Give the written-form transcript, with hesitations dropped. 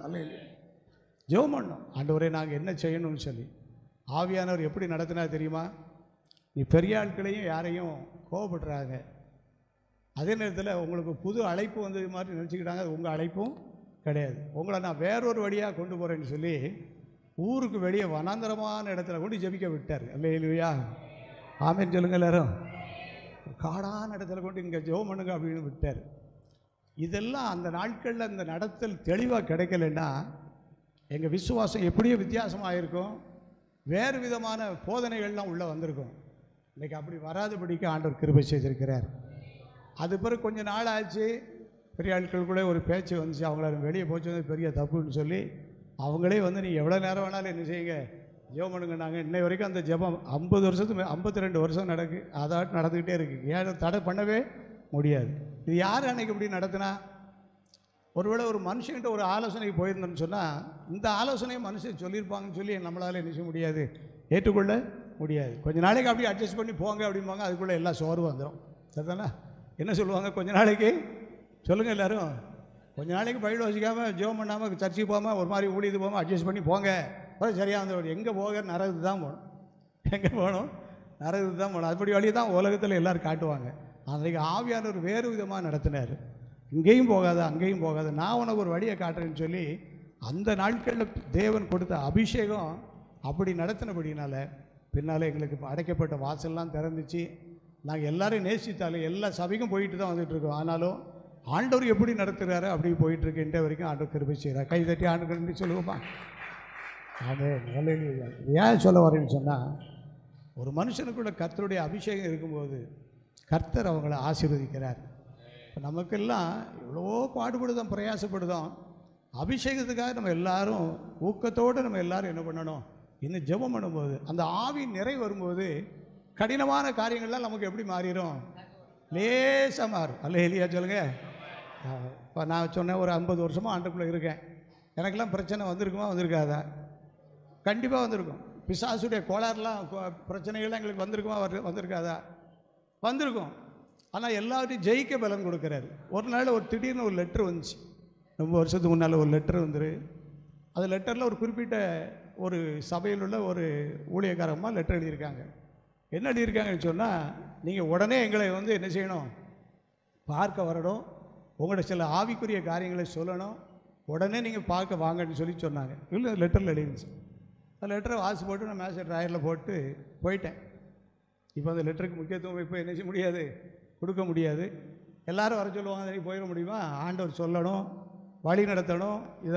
நல்ல ஜெபம் பண்ணோம். ஆண்டவரே நாங்கள் என்ன செய்யணும்னு சொல்லி. ஆவியானவர் எப்படி நடத்தினா தெரியுமா? நீ பெரிய ஆட்களையும் யாரையும் கோவப்படுறாங்க, அதே நேரத்தில் உங்களுக்கு புது அழைப்பு வந்தது மாதிரி நினச்சிக்கிட்டாங்க. அது உங்கள் அழைப்பும் கிடையாது. உங்களை நான் வேறொரு வழியாக கொண்டு போகிறேன்னு சொல்லி ஊருக்கு வெளியே வனாந்தரமான இடத்துல கொண்டு ஜெபிக்க விட்டார். அல்லேலூயா, ஆமென் சொல்லுங்க எல்லாரும். காடான இடத்துல கொண்டு இங்கே ஜெபம் பண்ணுங்க அப்படின்னு விட்டார். இதெல்லாம் அந்த நாட்களில் அந்த நடத்தல் தெளிவாக கிடைக்கலன்னா எங்கள் விசுவாசம் எப்படியோ வித்தியாசமாக இருக்கும். வேறு விதமான போதனைகள்லாம் உள்ளே வந்திருக்கும். இன்றைக்கி அப்படி வராதபடிக்கு ஆண்டவர் கிருபை செய்திருக்கிறார். அது பிறகு கொஞ்சம் நாள் ஆச்சு, பெரிய ஆட்களுக்குள்ளே ஒரு பேச்சு வந்துச்சு. அவங்கள வெளியே போச்சு வந்து பெரிய தப்புன்னு சொல்லி அவங்களே வந்து நீ எவ்வளோ நேரம் வேணாலும் என்ன செய்யுங்க, ஜெபம் பண்ணுங்க. நாங்கள் இன்னை வரைக்கும் அந்த ஜெபம் 50 வருஷத்துக்கு 52 வருஷம் அதாட்டு நடந்துக்கிட்டே இருக்குது. ஏன் தடை பண்ணவே முடியாது. இது யார் அன்னைக்கு இப்படி நடத்தினா? ஒருவேளை ஒரு மனுஷன்கிட்ட ஒரு ஆலோசனைக்கு போயிருந்தோன்னு சொன்னால் இந்த ஆலோசனையை மனுஷன் சொல்லியிருப்பாங்கன்னு சொல்லி நம்மளால் என்ன செய்ய முடியாது, ஏற்றுக்கொள்ள முடியாது. கொஞ்சம் நாளைக்கு அப்படியே அட்ஜஸ்ட் பண்ணி போங்க அப்படிம்பாங்க. அதுக்குள்ளே எல்லாம் சோர்வு வந்துடும். சரிதானே? என்ன சொல்லுவாங்க, கொஞ்ச நாளைக்கு சொல்லுங்கள் எல்லோரும், கொஞ்ச நாளைக்கு பைபிள் வசிக்காமல் ஜெபம் பண்ணாமல் சர்ச்சுக்கு போகாமல் ஒரு மாதிரி ஊழியது போகாமல் அட்ஜஸ்ட் பண்ணி போங்க. அப்புறம் சரியாக வந்து எங்கே போக நரகத்துக்கு தான் போகணும். எங்கே போகணும்? நரகத்துக்கு தான் போகணும். அதுபடி வழியை தான் உலகத்தில் எல்லோரும் காட்டுவாங்க. அன்றைக்கு ஆவியானவர் வேறு விதமாக நடத்தினார். இங்கேயும் போகாத அங்கேயும் போகாத, நான் உனக்கு ஒரு வழியை காட்டுறேன்னு சொல்லி அந்த நாட்களில் தேவன் கொடுத்த அபிஷேகம் அப்படி நடத்தினபடினால பின்னால் எங்களுக்கு அடைக்கப்பட்ட வாசல்லாம் திறந்துச்சு. நாங்கள் எல்லோரும் நேசித்தாலும் எல்லா சபைக்கும் போயிட்டு தான் வந்துட்டுருக்கோம். ஆனாலும் ஆண்டவர் எப்படி நடத்துகிறாரு அப்படி போயிட்டுருக்கு. இன்றைய வரைக்கும் ஆண்டவர் கிருபை செய்கிறார். கை தட்டி ஆண்டு சொல்லுவோமா? ஆமென். ஏன் சொல்ல வரேன்னு சொன்னால், ஒரு மனுஷனுக்குள்ள கர்த்தருடைய அபிஷேகம் இருக்கும்போது கர்த்தர் அவங்கள ஆசீர்வதிக்கிறார். இப்போ நமக்கெல்லாம் எவ்வளோ பாடுபடுதோம், பிரயாசப்படுதோம். அபிஷேகத்துக்காக நம்ம எல்லாரும் ஊக்கத்தோடு நம்ம எல்லோரும் என்ன பண்ணணும், இன்னும் ஜெபம் பண்ணும்போது அந்த ஆவி நிறை வரும்போது கடினமான காரியங்கள்லாம் நமக்கு எப்படி மாறிடும், லேசாக மாறும். அல்லேலூயா சொல்லுங்க. இப்போ நான் சொன்னேன், ஒரு 50 வருஷமாக ஆண்டுக்குள்ளே இருக்கேன். எனக்கெல்லாம் பிரச்சனை வந்திருக்குமா, வந்திருக்காதா? கண்டிப்பாக வந்திருக்கும். பிசாசுடைய கோளாறுலாம் பிரச்சனைகள்லாம் எங்களுக்கு வந்திருக்குமா, வந்திருக்காதா? வந்திருக்கும். ஆனால் எல்லாத்தையும் ஜெயிக்க பலன் கொடுக்குறாரு. ஒரு நாள் ஒரு திடீர்னு ஒரு லெட்ரு வந்துச்சு. ரொம்ப வருஷத்துக்கு முன்னால் ஒரு லெட்ரு வந்துரு. அந்த லெட்டரில் ஒரு குறிப்பிட்ட ஒரு சபையில் உள்ள ஒரு ஊழியக்காரம்மா லெட்டர் எழுதியிருக்காங்க. என்ன எழுதியிருக்காங்கன்னு சொன்னால், நீங்கள் உடனே எங்களை வந்து என்ன செய்யணும், பார்க்க வரணும், உங்களோட சில ஆவிக்குரிய காரியங்களை சொல்லணும், உடனே நீங்கள் பார்க்க வாங்கன்னு சொல்லி சொன்னாங்க. இல்லை லெட்டரில் எழுதிச்சு. அந்த லெட்டரை வாசி போட்டு நான் மேசேஜ் ட்ராயரில் போட்டு போயிட்டேன். இப்போ அந்த லெட்டருக்கு முக்கியத்துவம் இப்போ என்ன செய்ய முடியாது, கொடுக்க முடியாது. எல்லோரும் வர சொல்லுவாங்க, போயிட முடியுமா? ஆண்டவர் சொல்லணும், வழி நடத்தணும். இதெல்லாம்